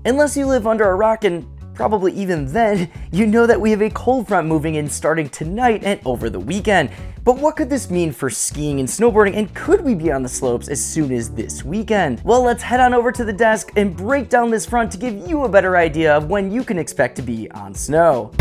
Unless you live under a rock, and probably even then, you know that we have a cold front moving in starting tonight and over the weekend. But what could this mean for skiing and snowboarding, and could we be on the slopes as soon as this weekend? Well, let's head on over to the desk and break down this front to give you a better idea of when you can expect to be on snow.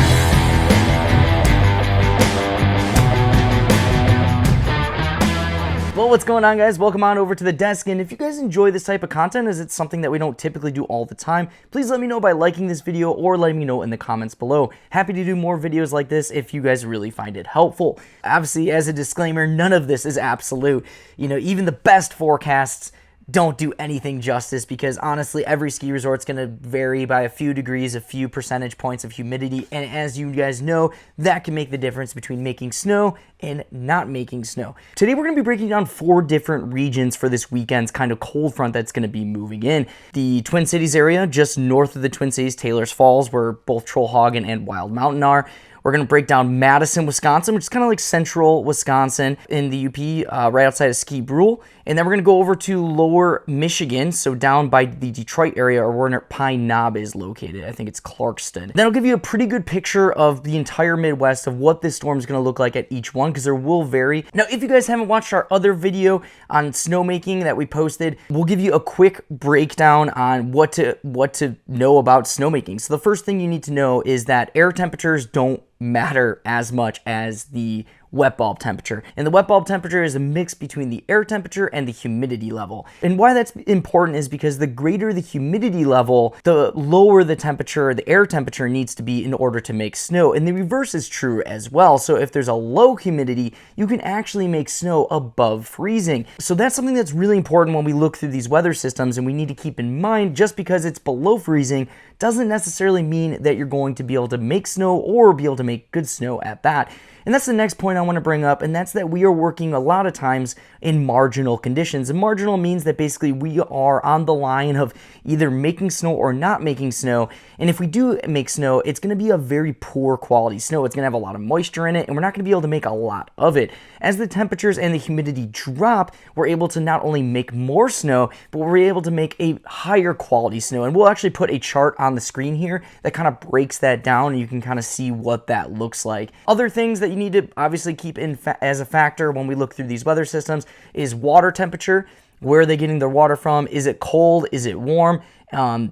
Well, what's going on, guys? Welcome on over to the desk, and if you guys enjoy this type of content, as it's something that we don't typically do all the time, please let me know by liking this video or letting me know in the comments below. Happy to do more videos like this if you guys really find it helpful. Obviously, as a disclaimer, none of this is absolute. You know, even the best forecasts don't do anything justice, because honestly every ski resort's going to vary by a few degrees, a few percentage points of humidity, and as you guys know, that can make the difference between making snow and not making snow. Today we're going to be breaking down 4 different regions for this weekend's kind of cold front that's going to be moving in. The Twin Cities area, just north of the Twin Cities, Taylor's Falls, where both Trollhaugen and Wild Mountain are. We're going to break down Madison, Wisconsin, which is kind of like central Wisconsin in the UP, right outside of Ski Brule. And then we're going to go over to lower Michigan, so down by the Detroit area, or where Pine Knob is located. I think it's Clarkston. That'll give you a pretty good picture of the entire Midwest of what this storm is going to look like at each one, because there will vary. Now, if you guys haven't watched our other video on snowmaking that we posted, we'll give you a quick breakdown on what to know about snowmaking. So the first thing you need to know is that air temperatures don't matter as much as the wet bulb temperature. And the wet bulb temperature is a mix between the air temperature and the humidity level. And why that's important is because the greater the humidity level, the lower the temperature, the air temperature needs to be in order to make snow. And the reverse is true as well. So if there's a low humidity, you can actually make snow above freezing. So that's something that's really important when we look through these weather systems, and we need to keep in mind, just because it's below freezing doesn't necessarily mean that you're going to be able to make snow or be able to make good snow at that. And that's the next point I want to bring up, and that's that we are working a lot of times in marginal conditions. And marginal means that basically we are on the line of either making snow or not making snow. And if we do make snow, it's going to be a very poor quality snow. It's going to have a lot of moisture in it, and we're not going to be able to make a lot of it. As the temperatures and the humidity drop, we're able to not only make more snow, but we're able to make a higher quality snow. And we'll actually put a chart on the screen here that kind of breaks that down, and you can kind of see what that looks like. Other things that you need to obviously keep in as a factor when we look through these weather systems is water temperature. Where are they getting their water from? Is it cold? Is it warm?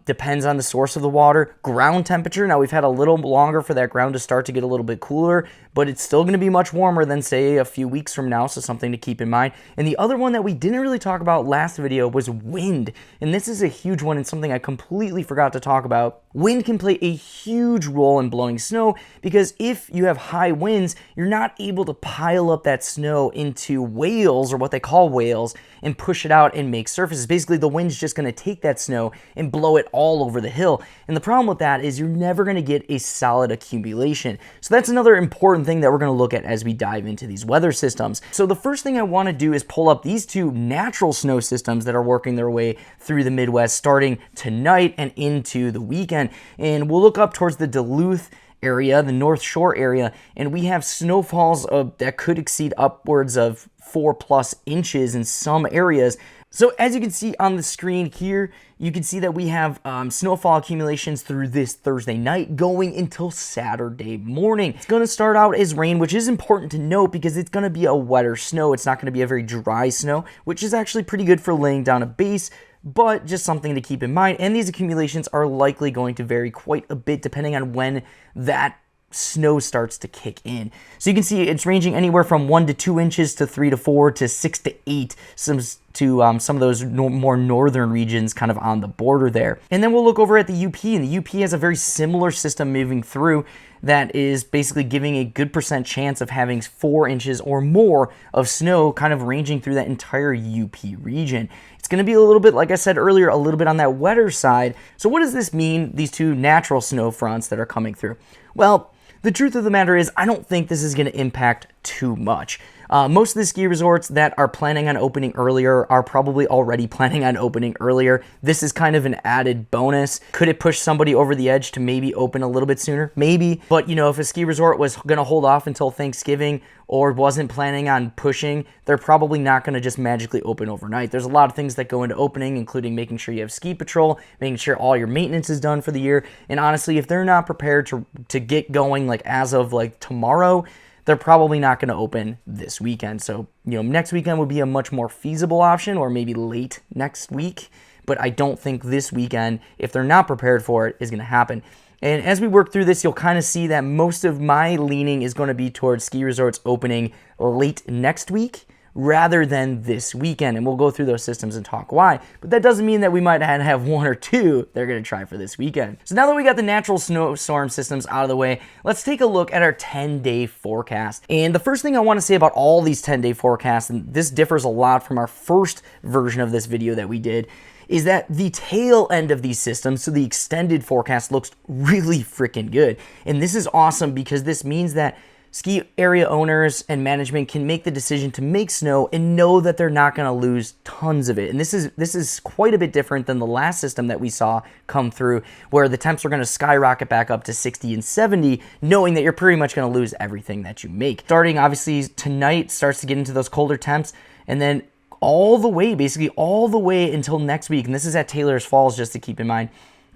Depends on the source of the water. Ground temperature. Now, we've had a little longer for that ground to start to get a little bit cooler, but it's still going to be much warmer than, say, a few weeks from now, so something to keep in mind. And the other one that we didn't really talk about last video was wind, and this is a huge one and something I completely forgot to talk about. Wind can play a huge role in blowing snow, because if you have high winds, you're not able to pile up that snow into whales, or what they call whales, and push it out and make surfaces. Basically, the wind's just going to take that snow and blow it all over the hill. And the problem with that is you're never going to get a solid accumulation. So that's another important thing that we're going to look at as we dive into these weather systems. So the first thing I want to do is pull up these 2 natural snow systems that are working their way through the Midwest starting tonight and into the weekend. And we'll look up towards the Duluth area, the North Shore area, and we have snowfalls that could exceed upwards of 4+ inches in some areas. So as you can see on the screen here, you can see that we have snowfall accumulations through this Thursday night going until Saturday morning. It's going to start out as rain, which is important to note because it's going to be a wetter snow. It's not going to be a very dry snow, which is actually pretty good for laying down a base, but just something to keep in mind. And these accumulations are likely going to vary quite a bit depending on when that snow starts to kick in. So you can see it's ranging anywhere from 1 to 2 inches to 3 to 4 to 6 to 8, some of those more northern regions kind of on the border there. And then we'll look over at the UP, and the UP has a very similar system moving through that is basically giving a good % chance of having 4 inches or more of snow kind of ranging through that entire UP region. It's going to be a little bit, like I said earlier, a little bit on that wetter side. So what does this mean, these 2 natural snow fronts that are coming through? Well, the truth of the matter is I don't think this is going to impact too much. Most of the ski resorts that are planning on opening earlier are probably already planning on opening earlier. This is kind of an added bonus. Could it push somebody over the edge to maybe open a little bit sooner? Maybe. But, you know, if a ski resort was going to hold off until Thanksgiving or wasn't planning on pushing, they're probably not going to just magically open overnight. There's a lot of things that go into opening, including making sure you have ski patrol, making sure all your maintenance is done for the year. And honestly, if they're not prepared to get going like as of like tomorrow, they're probably not going to open this weekend. So, you know, next weekend would be a much more feasible option, or maybe late next week. But I don't think this weekend, if they're not prepared for it, is going to happen. And as we work through this, you'll kind of see that most of my leaning is going to be towards ski resorts opening late next week rather than this weekend. And we'll go through those systems and talk why. But that doesn't mean that we might have one or two they're going to try for this weekend. So now that we got the natural snowstorm systems out of the way, let's take a look at our 10-day forecast. And the first thing I want to say about all these 10-day forecasts, and this differs a lot from our first version of this video that we did, is that the tail end of these systems, so the extended forecast, looks really freaking good. And this is awesome because this means that ski area owners and management can make the decision to make snow and know that they're not going to lose tons of it. And this is quite a bit different than the last system that we saw come through, where the temps are going to skyrocket back up to 60 and 70, knowing that you're pretty much going to lose everything that you make. Starting obviously tonight starts to get into those colder temps, and then all the way, basically all the way until next week, and this is at Taylor's Falls, just to keep in mind,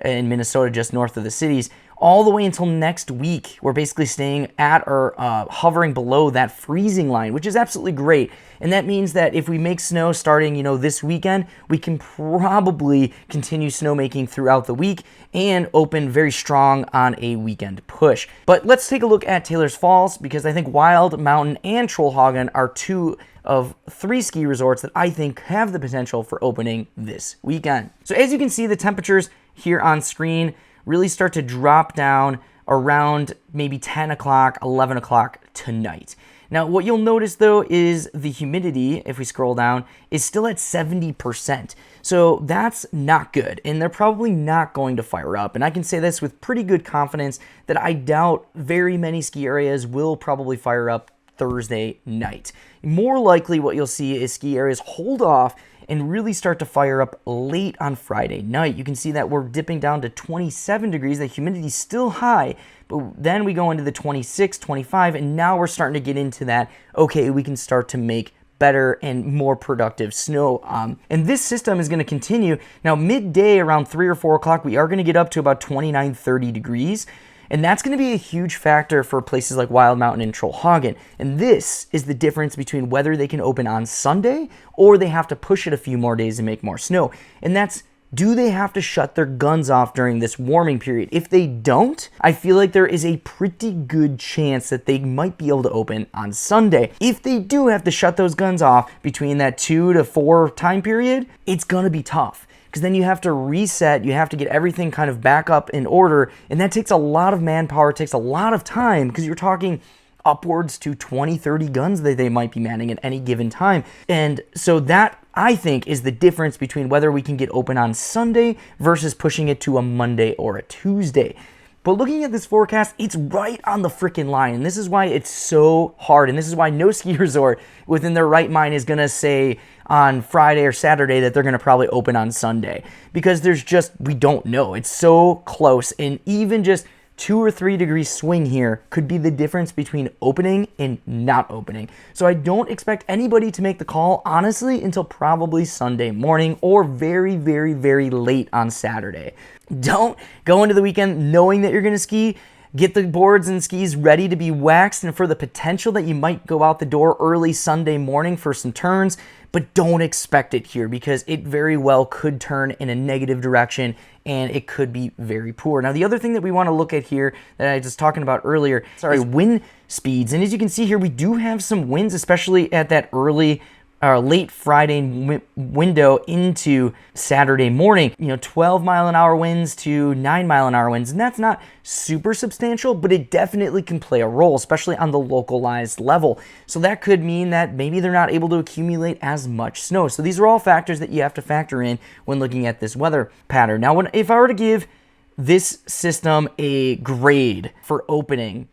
in Minnesota, just north of the cities, all the way until next week, we're basically staying at or hovering below that freezing line, which is absolutely great. And that means that if we make snow starting, you know, this weekend, we can probably continue snowmaking throughout the week and open very strong on a weekend push. But let's take a look at Taylor's Falls, because I think Wild Mountain and Trollhaugen are two of three ski resorts that I think have the potential for opening this weekend. So as you can see, the temperatures here on screen really start to drop down around maybe 10 o'clock, 11 o'clock tonight. Now, what you'll notice, though, is the humidity, if we scroll down, is still at 70%. So that's not good, and they're probably not going to fire up. And I can say this with pretty good confidence that I doubt very many ski areas will probably fire up Thursday night. More likely what you'll see is ski areas hold off and really start to fire up late on Friday night. You can see that we're dipping down to 27 degrees. The humidity's still high, but then we go into the 26, 25, and now we're starting to get into that, okay, we can start to make better and more productive snow. And this system is going to continue. Now, midday around 3 or 4 o'clock, we are going to get up to about 29, 30 degrees. And that's going to be a huge factor for places like Wild Mountain and Trollhaugen. And this is the difference between whether they can open on Sunday or they have to push it a few more days and make more snow. And that's, do they have to shut their guns off during this warming period? If they don't, I feel like there is a pretty good chance that they might be able to open on Sunday. If they do have to shut those guns off between that 2 to 4 time period, it's going to be tough. Because then you have to reset, you have to get everything kind of back up in order, and that takes a lot of manpower, it takes a lot of time, because you're talking upwards to 20, 30 guns that they might be manning at any given time. And so that, I think, is the difference between whether we can get open on Sunday versus pushing it to a Monday or a Tuesday. But looking at this forecast, it's right on the freaking line, and this is why it's so hard, and this is why no ski resort within their right mind is going to say on Friday or Saturday that they're going to probably open on Sunday, because there's just, we don't know. It's so close, and even just 2 or 3 degree swing here could be the difference between opening and not opening. So I don't expect anybody to make the call, honestly, until probably Sunday morning or very, very, very late on Saturday. Don't go into the weekend knowing that you're going to ski. Get the boards and skis ready to be waxed, and for the potential that you might go out the door early Sunday morning for some turns, but don't expect it here, because it very well could turn in a negative direction and it could be very poor. Now, the other thing that we want to look at here that I was talking about earlier, wind speeds. And as you can see here, we do have some winds, especially at that early late Friday window into Saturday morning. 12-mile-an-hour winds to 9-mile-an-hour winds. And that's not super substantial, but it definitely can play a role, especially on the localized level. So that could mean that maybe they're not able to accumulate as much snow. So these are all factors that you have to factor in when looking at this weather pattern. Now, if I were to give this system a grade for opening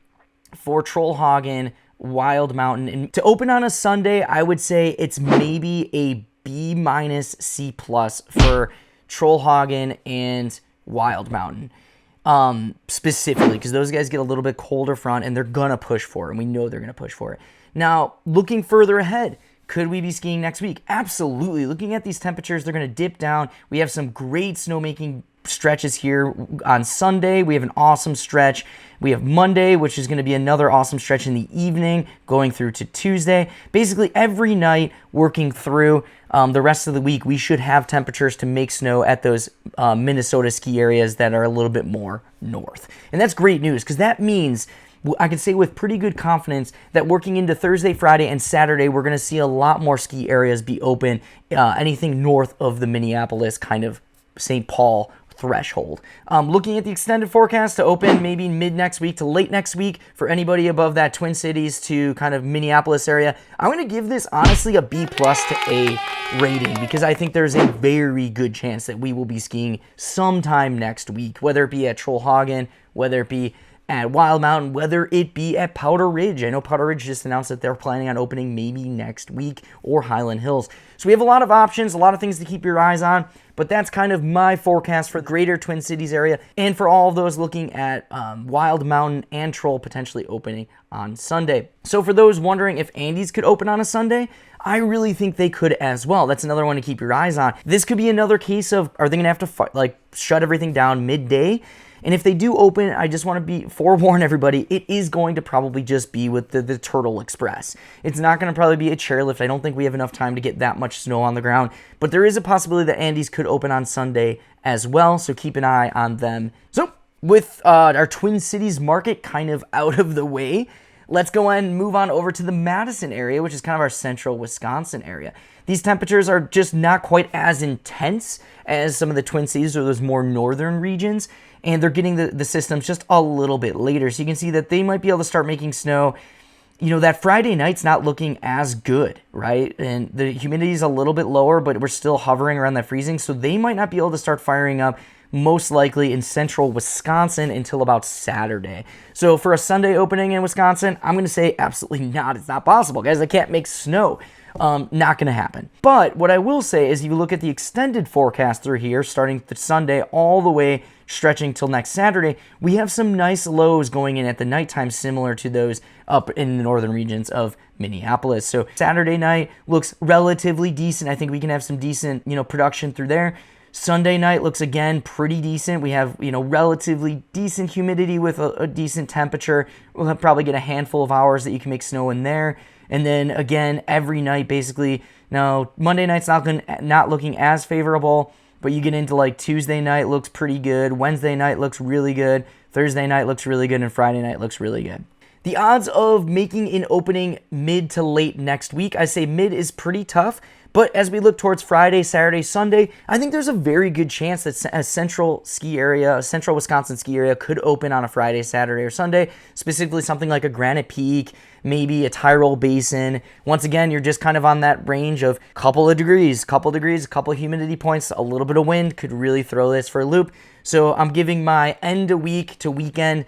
for Trollhaugen, Wild Mountain. And to open on a Sunday, I would say it's maybe a B minus C plus for Trollhaugen and Wild Mountain. Specifically, because those guys get a little bit colder front and they're gonna push for it, and we know they're gonna push for it. Now, looking further ahead, could we be skiing next week? Absolutely. Looking at these temperatures, they're gonna dip down. We have some great snowmaking stretches here on Sunday. We have an awesome stretch. We have Monday, which is going to be another awesome stretch in the evening, going through to Tuesday. Basically, every night working through the rest of the week, we should have temperatures to make snow at those Minnesota ski areas that are a little bit more north. And that's great news, because that means I can say with pretty good confidence that working into Thursday, Friday, and Saturday, we're going to see a lot more ski areas be open, anything north of the Minneapolis kind of St. Paul threshold. Looking at the extended forecast to open maybe mid next week to late next week for anybody above that Twin Cities to kind of Minneapolis area, I'm going to give this honestly a B plus to A rating, because I think there's a very good chance that we will be skiing sometime next week, whether it be at Trollhaugen, whether it be at Wild Mountain, whether it be at Powder Ridge. I know Powder Ridge just announced that they're planning on opening maybe next week, or Highland Hills. So we have a lot of options, a lot of things to keep your eyes on, but that's kind of my forecast for the greater Twin Cities area, and for all of those looking at Wild Mountain and Troll potentially opening on Sunday. So for those wondering if Andes could open on a Sunday, I really think they could as well. That's another one to keep your eyes on. This could be another case of, are they going to have to shut everything down midday? And if they do open, I just want to forewarn everybody, it is going to probably just be with the Turtle Express. It's not going to probably be a chairlift. I don't think we have enough time to get that much snow on the ground. But there is a possibility that Andes could open on Sunday as well, so keep an eye on them. So with our Twin Cities market kind of out of the way, let's go ahead and move on over to the Madison area, which is kind of our central Wisconsin area. These temperatures are just not quite as intense as some of the Twin Cities or those more northern regions, and they're getting the systems just a little bit later. So you can see that they might be able to start making snow. You know, that Friday night's not looking as good, right? And the humidity is a little bit lower, but we're still hovering around that freezing, so they might not be able to start firing up most likely in central Wisconsin until about Saturday. So for a Sunday opening in Wisconsin, I'm going to say absolutely not. It's not possible, guys. I can't make snow. Not going to happen. But what I will say is, if you look at the extended forecast through here, starting Sunday all the way stretching till next Saturday, we have some nice lows going in at the nighttime, similar to those up in the northern regions of Minneapolis. So Saturday night looks relatively decent. I think we can have some decent, production through there. Sunday night looks, again, pretty decent. We have, relatively decent humidity with a decent temperature. We'll probably get a handful of hours that you can make snow in there. And then, again, every night, basically, now, Monday night's not looking as favorable, but you get into, Tuesday night looks pretty good. Wednesday night looks really good. Thursday night looks really good. And Friday night looks really good. The odds of making an opening mid to late next week, I say mid is pretty tough. But as we look towards Friday, Saturday, Sunday, I think there's a very good chance that a central Wisconsin ski area could open on a Friday, Saturday, or Sunday, specifically something like a Granite Peak, maybe a Tyrol Basin. Once again, you're just kind of on that range of couple of degrees, couple of humidity points, a little bit of wind could really throw this for a loop. So I'm giving my end of week to weekend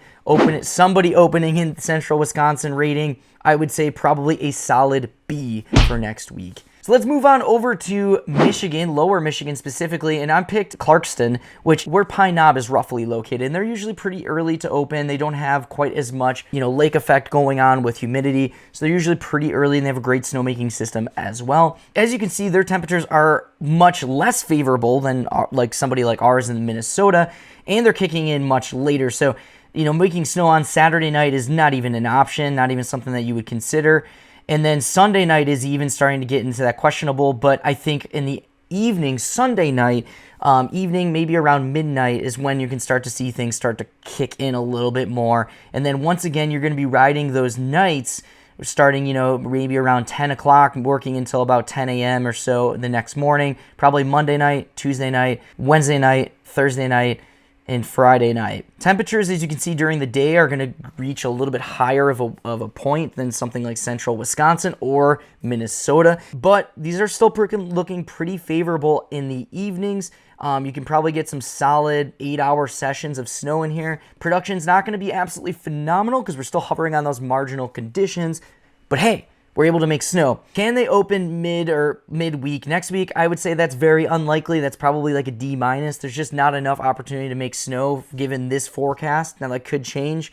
somebody opening in central Wisconsin rating, I would say probably a solid B for next week. So let's move on over to Michigan, lower Michigan specifically, and I picked Clarkston, where Pine Knob is roughly located, and they're usually pretty early to open. They don't have quite as much, lake effect going on with humidity, so they're usually pretty early, and they have a great snowmaking system as well. As you can see, their temperatures are much less favorable than somebody like ours in Minnesota, and they're kicking in much later, so making snow on Saturday night is not even an option, not even something that you would consider. And then Sunday night is even starting to get into that questionable, but I think in the evening, Sunday night, maybe around midnight is when you can start to see things start to kick in a little bit more. And then once again, you're going to be riding those nights starting, maybe around 10 o'clock and working until about 10 a.m. or so the next morning, probably Monday night, Tuesday night, Wednesday night, Thursday night, and Friday night. Temperatures, as you can see during the day, are going to reach a little bit higher of a point than something like central Wisconsin or Minnesota, but these are still looking pretty favorable in the evenings. You can probably get some solid 8-hour sessions of snow in here. Production's not going to be absolutely phenomenal because we're still hovering on those marginal conditions, But hey, we're able to make snow. Can they open midweek next week? I would say that's very unlikely. That's probably like a D-. There's just not enough opportunity to make snow given this forecast. Now that could change.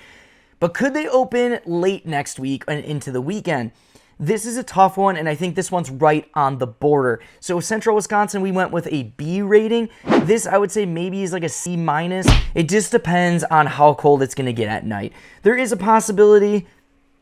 But could they open late next week and into the weekend? This is a tough one, and I think this one's right on the border. So Central Wisconsin, we went with a B rating. This, I would say, maybe is like a C-. It just depends on how cold it's going to get at night. There is a possibility.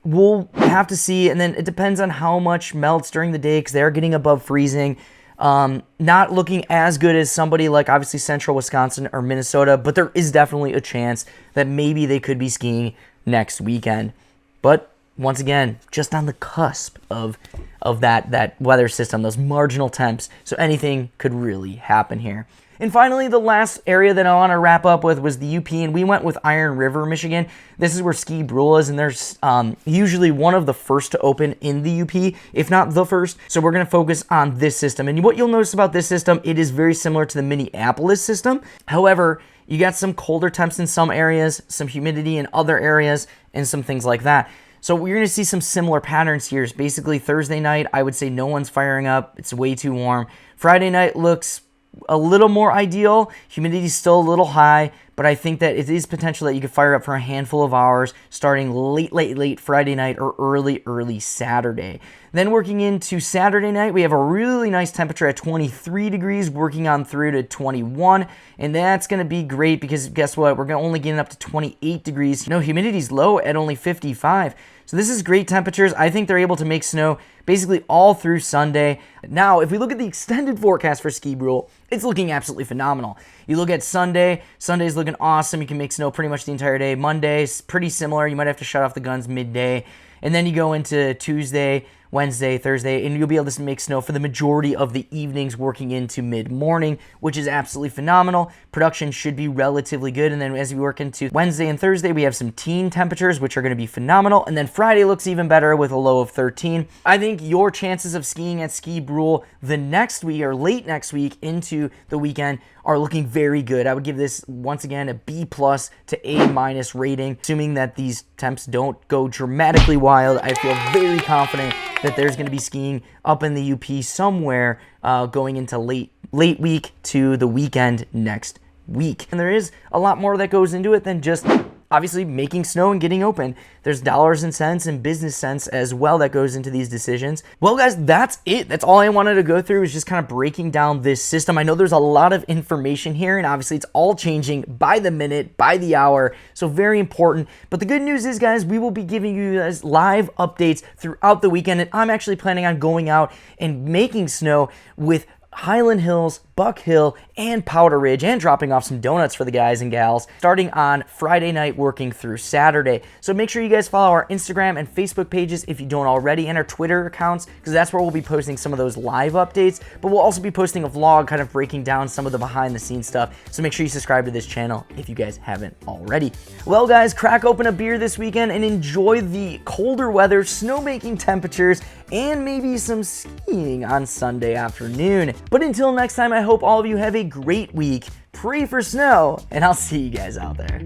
We'll have to see, and then it depends on how much melts during the day because they are getting above freezing. Not looking as good as somebody like obviously Central Wisconsin or Minnesota, but there is definitely a chance that maybe they could be skiing next weekend. But once again, just on the cusp of that weather system, those marginal temps, so anything could really happen here. And finally, the last area that I want to wrap up with was the UP, and we went with Iron River, Michigan. This is where Ski Brule is, and there's usually one of the first to open in the UP, if not the first. So we're going to focus on this system. And what you'll notice about this system, it is very similar to the Minneapolis system. However, you got some colder temps in some areas, some humidity in other areas, and some things like that. So we're going to see some similar patterns here. Basically, Thursday night, I would say no one's firing up. It's way too warm. Friday night looks a little more ideal. Humidity is still a little high, but I think that it is potential that you could fire up for a handful of hours starting late Friday night or early Saturday. Then working into Saturday night, we have a really nice temperature at 23 degrees, working on through to 21, and that's going to be great because guess what? We're only getting up to 28 degrees. Humidity's low at only 55. So this is great temperatures. I think they're able to make snow basically all through Sunday. Now, if we look at the extended forecast for Ski Brule, it's looking absolutely phenomenal. You look at Sunday. Sunday's looking awesome. You can make snow pretty much the entire day. Monday's pretty similar. You might have to shut off the guns midday. And then you go into Tuesday, Wednesday, Thursday, and you'll be able to make snow for the majority of the evenings working into mid-morning, which is absolutely phenomenal. Production should be relatively good. And then as we work into Wednesday and Thursday, we have some teen temperatures, which are going to be phenomenal. And then Friday looks even better with a low of 13. I think your chances of skiing at Ski Brule the next week or late next week into the weekend are looking very good. I would give this, once again, a B+ to A- rating. Assuming that these temps don't go dramatically wild, I feel very confident that there's going to be skiing up in the UP somewhere going into late week to the weekend next week. And there is a lot more that goes into it than just obviously making snow and getting open. There's dollars and cents and business sense as well that goes into these decisions. Well, guys, that's it. That's all I wanted to go through, is just kind of breaking down this system. I know there's a lot of information here, and obviously it's all changing by the minute, by the hour, so very important. But the good news is, guys, we will be giving you guys live updates throughout the weekend, and I'm actually planning on going out and making snow with Highland Hills, Buck Hill, and Powder Ridge, and dropping off some donuts for the guys and gals starting on Friday night working through Saturday. So make sure you guys follow our Instagram and Facebook pages if you don't already, and our Twitter accounts, because that's where we'll be posting some of those live updates. But we'll also be posting a vlog kind of breaking down some of the behind the scenes stuff. So make sure you subscribe to this channel if you guys haven't already. Well, guys, crack open a beer this weekend and enjoy the colder weather, snowmaking temperatures, and maybe some skiing on Sunday afternoon. But until next time, I hope all of you have a great week. Pray for snow, and I'll see you guys out there.